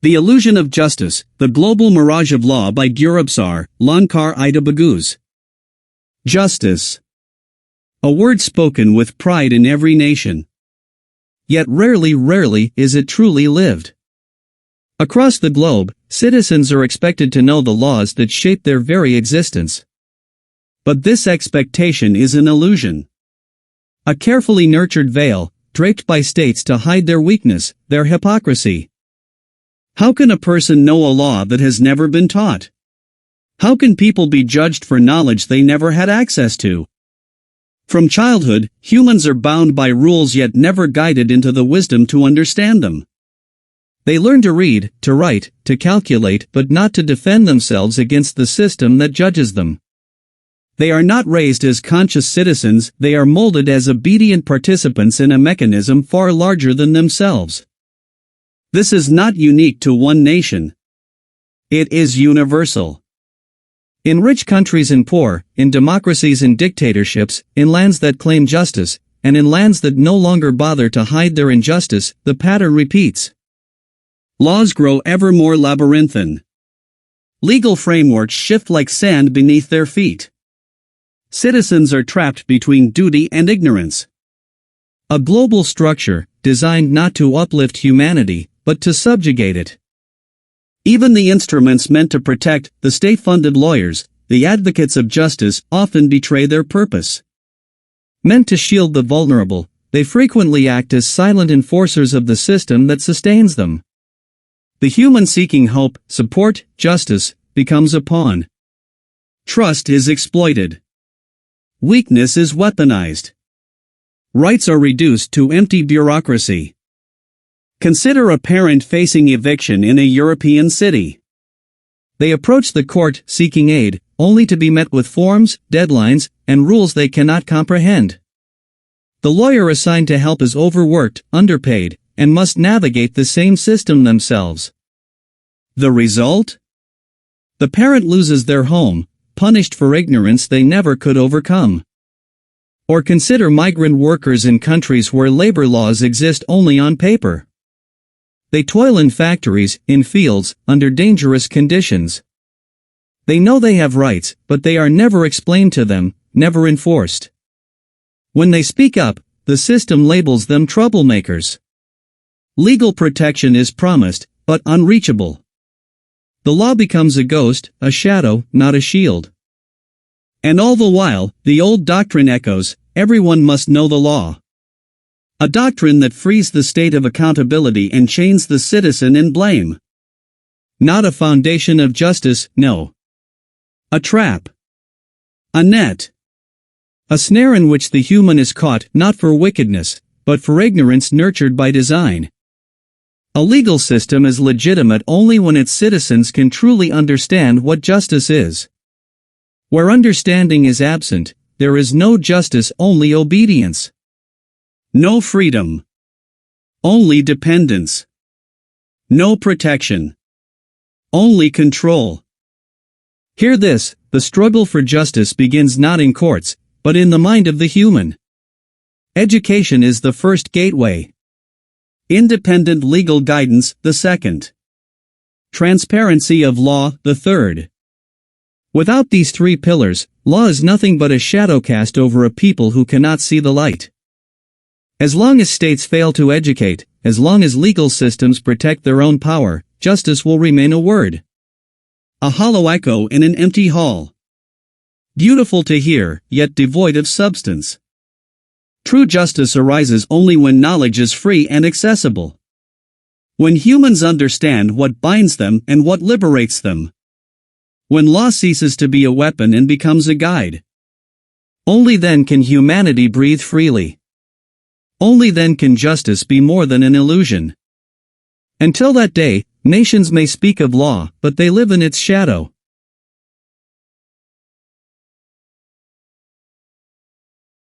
The Illusion of Justice, The Global Mirage of Law by Gurubsar, Lankar Ida Baguz. Justice. A word spoken with pride in every nation. Yet rarely is it truly lived. Across the globe, citizens are expected to know the laws that shape their very existence. But this expectation is an illusion. A carefully nurtured veil, draped by states to hide their weakness, their hypocrisy. How can a person know a law that has never been taught? How can people be judged for knowledge they never had access to? From childhood, humans are bound by rules yet never guided into the wisdom to understand them. They learn to read, to write, to calculate, but not to defend themselves against the system that judges them. They are not raised as conscious citizens, they are molded as obedient participants in a mechanism far larger than themselves. This is not unique to one nation. It is universal. In rich countries and poor, in democracies and dictatorships, in lands that claim justice, and in lands that no longer bother to hide their injustice, the pattern repeats. Laws grow ever more labyrinthine. Legal frameworks shift like sand beneath their feet. Citizens are trapped between duty and ignorance. A global structure, designed not to uplift humanity, but to subjugate it. Even the instruments meant to protect, the state-funded lawyers, the advocates of justice, often betray their purpose. Meant to shield the vulnerable, they frequently act as silent enforcers of the system that sustains them. The human seeking hope, support, justice, becomes a pawn. Trust is exploited. Weakness is weaponized. Rights are reduced to empty bureaucracy. Consider a parent facing eviction in a European city. They approach the court seeking aid, only to be met with forms, deadlines, and rules they cannot comprehend. The lawyer assigned to help is overworked, underpaid, and must navigate the same system themselves. The result? The parent loses their home, punished for ignorance they never could overcome. Or consider migrant workers in countries where labor laws exist only on paper. They toil in factories, in fields, under dangerous conditions. They know they have rights, but they are never explained to them, never enforced. When they speak up, the system labels them troublemakers. Legal protection is promised, but unreachable. The law becomes a ghost, a shadow, not a shield. And all the while, the old doctrine echoes, everyone must know the law. A doctrine that frees the state of accountability and chains the citizen in blame. Not a foundation of justice, no. A trap. A net. A snare in which the human is caught not for wickedness, but for ignorance nurtured by design. A legal system is legitimate only when its citizens can truly understand what justice is. Where understanding is absent, there is no justice, only obedience. No freedom. Only dependence. No protection. Only control. Hear this, the struggle for justice begins not in courts, but in the mind of the human. Education is the first gateway. Independent legal guidance, the second. Transparency of law, the third. Without these three pillars, law is nothing but a shadow cast over a people who cannot see the light. As long as states fail to educate, as long as legal systems protect their own power, justice will remain a word. A hollow echo in an empty hall. Beautiful to hear, yet devoid of substance. True justice arises only when knowledge is free and accessible. When humans understand what binds them and what liberates them. When law ceases to be a weapon and becomes a guide. Only then can humanity breathe freely. Only then can justice be more than an illusion. Until that day, nations may speak of law, but they live in its shadow.